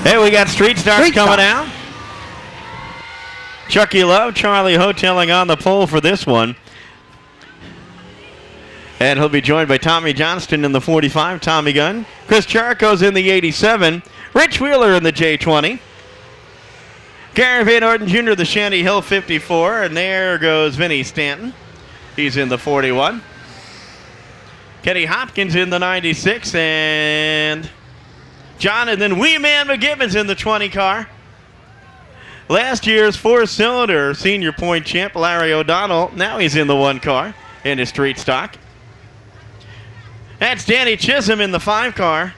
Hey, we got street starts coming out. Chucky Love, Charlie Hoteling on the pole for this one. And he'll be joined by Tommy Johnston in the 45, Tommy Gunn. Chris Cherico's in the 87. Rich Wheeler in the J20. Gary VanOrden Jr., the Shanty Hill 54. And there goes Vinny Stanton. He's in the 41. Kenny Hopkins in the 96. And Jonathan Wee Man McGibbons in the 20 car. Last year's four-cylinder senior point champ, Larry O'Donnell. Now he's in the 1 car in his street stock. That's Danny Chisholm in the 5 car.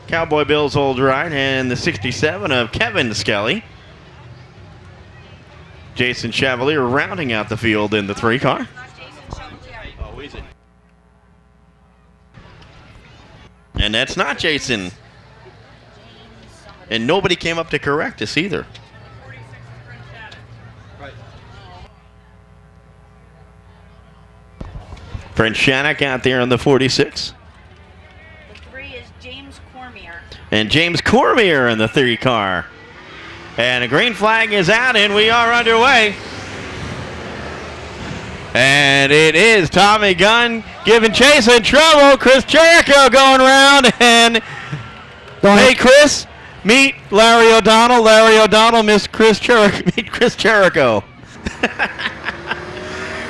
Cowboy Bill's old ride. And the 67 of Kevin Skelly. Jason Chevalier rounding out the field in the 3 car. Oh, is it? And that's not Jason. And nobody came up to correct us either. French Shannock out there in the 46. The 3 is James Cormier. And James Cormier in the 3 car. And a green flag is out, and we are underway. And it is Tommy Gunn giving chase in trouble. Chris Jericho going around. And hey, Chris, meet Larry O'Donnell. Larry O'Donnell missed Chris Jericho. Meet Chris Jericho.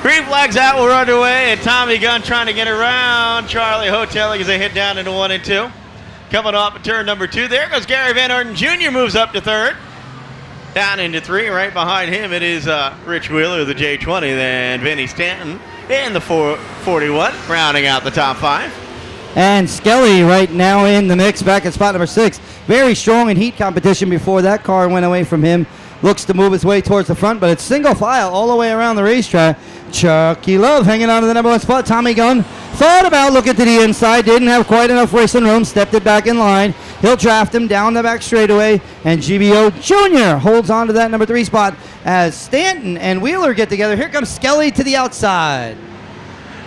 Green flag's out, we're underway, and Tommy Gunn trying to get around Charlie Hoteling as they hit down into 1 and 2. Coming off of turn number 2, there goes Gary VanOrden Jr. moves up to 3rd. Down into 3, right behind him it is Rich Wheeler, the J20, then Vinny Stanton in the 41, rounding out the top 5. And Skelly right now in the mix, back at spot number 6. Very strong in heat competition before that car went away from him. Looks to move his way towards the front, but it's single file all the way around the racetrack. Chucky Love hanging on to the number 1 spot. Tommy Gunn thought about looking to the inside, didn't have quite enough racing room, stepped it back in line. He'll draft him down the back straightaway, and GBO Jr. holds on to that number 3 spot as Stanton and Wheeler get together. Here comes Skelly to the outside.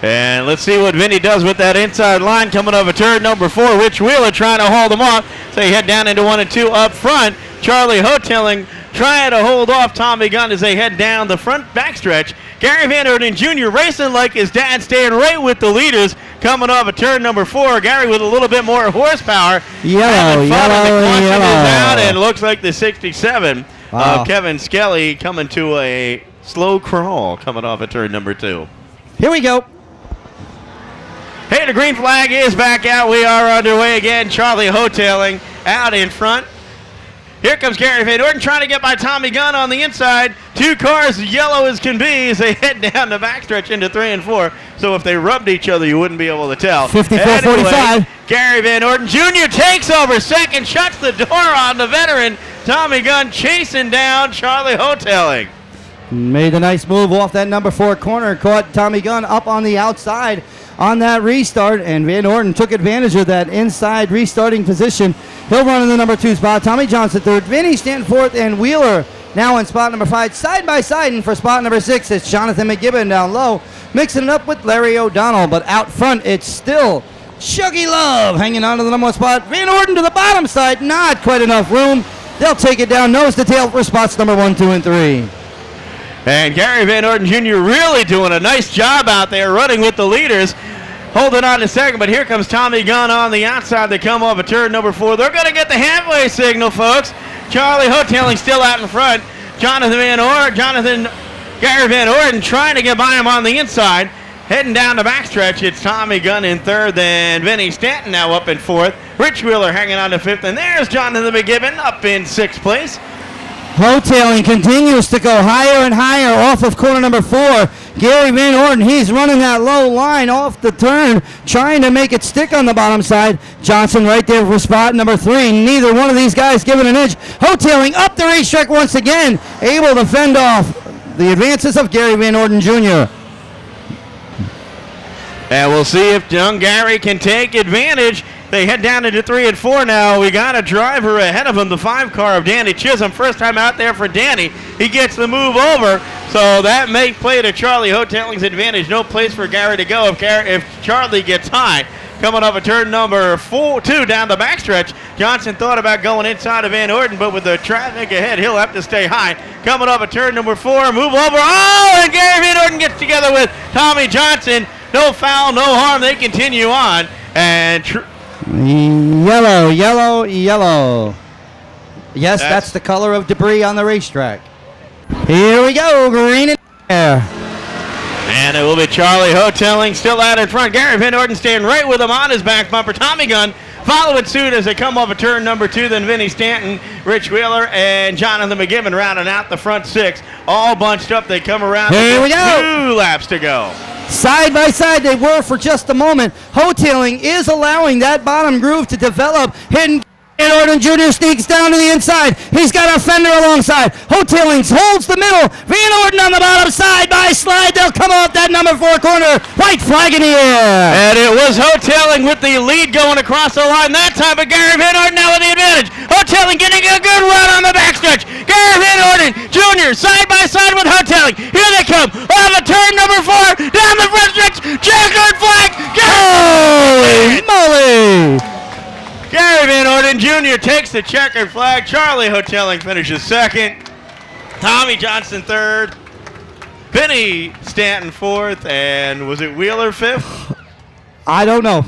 And let's see what Vinny does with that inside line coming over turn number 4. Rich Wheeler trying to hold him off. So he head down into 1 and 2 up front. Charlie Hoteling trying to hold off Tommy Gunn as they head down the front backstretch. Gary VanOrden Jr. racing like his dad, staying right with the leaders. Coming off of turn number 4. Gary with a little bit more horsepower. Yellow. Out, and it looks like the 67 of Kevin Skelly coming to a slow crawl coming off of turn number 2. Here we go. Hey, the green flag is back out. We are underway again. Charlie Hoteling out in front. Here comes Gary VanOrden trying to get by Tommy Gunn on the inside. 2 cars yellow as can be as they head down the backstretch into 3 and 4. So if they rubbed each other, you wouldn't be able to tell. 54-45. Gary VanOrden Jr. takes over second, shuts the door on the veteran. Tommy Gunn chasing down Charlie Hoteling. Made a nice move off that number 4 corner. Caught Tommy Gunn up on the outside on that restart, and VanOrden took advantage of that inside restarting position. He'll run in the number 2 spot. Tommy Johnson 3rd. Vinny Stanton 4th, and Wheeler now in spot number 5. Side by side, and for spot number 6, it's Jonathan McGibbon down low, mixing it up with Larry O'Donnell. But out front, it's still Chucky Love hanging on to the number 1 spot. VanOrden to the bottom side, not quite enough room. They'll take it down nose to tail for spots number 1, 2, and 3. And Gary VanOrden Jr. really doing a nice job out there running with the leaders. Holding on to second, but here comes Tommy Gunn on the outside. They come off of turn number 4. They're going to get the halfway signal, folks. Charlie Hoteling still out in front. Gary VanOrden trying to get by him on the inside. Heading down the backstretch, it's Tommy Gunn in 3rd, then Vinny Stanton now up in 4th. Rich Wheeler hanging on to 5th, and there's Jonathan McGibbon up in 6th place. Hoteling continues to go higher and higher off of corner number 4. Gary VanOrden, he's running that low line off the turn, trying to make it stick on the bottom side. Johnson right there for spot number 3. Neither one of these guys giving an inch. Hoteling up the racetrack once again, able to fend off the advances of Gary VanOrden Jr. And we'll see if young Gary can take advantage. They head down into 3 and 4 now. We got a driver ahead of him, the 5 car of Danny Chisholm. First time out there for Danny. He gets the move over, so that may play to Charlie Hoteling's advantage. No place for Gary to go if Charlie gets high. coming up at turn number 2 down the backstretch. Johnson thought about going inside of VanOrden, but with the traffic ahead, he'll have to stay high. Coming up at turn number 4, move over. Oh, and Gary VanOrden gets together with Tommy Johnson. No foul, no harm. They continue on. And yellow, yellow, yellow. Yes, that's the color of debris on the racetrack. Here we go, green and air. And it will be Charlie Hoteling still out in front. Gary VanOrden staying right with him on his back bumper. Tommy Gunn following suit as they come off of turn number 2. Then Vinny Stanton, Rich Wheeler, and Jonathan McGibbon rounding out the front 6. All bunched up. They come around. Here we go. 2 laps to go. Side by side they were for just a moment. Hoteling is allowing that bottom groove to develop. Hidden VanOrden Jr. sneaks down to the inside. He's got a fender alongside. Hoteling holds the middle. VanOrden on the bottom, side by slide. They'll come off that number 4 corner. White flag in the air. And it was Hoteling with the lead going across the line that time, but Gary VanOrden now with the advantage. Hoteling getting a good run on the backstretch. Gary VanOrden Jr. side by side with Hoteling. Here they come off of turn number 4 down the front stretch. Checkered flag. Holy moly! Gary VanOrden Jr. takes the checkered flag. Charlie Hoteling finishes 2nd. Tommy Johnson 3rd. Vinny Stanton 4th. And was it Wheeler 5th? I don't know.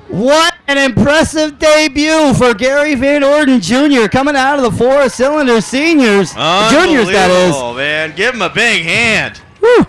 What an impressive debut for Gary VanOrden Jr. coming out of the 4-cylinder seniors. Juniors, that is. Man. Give him a big hand. Woo.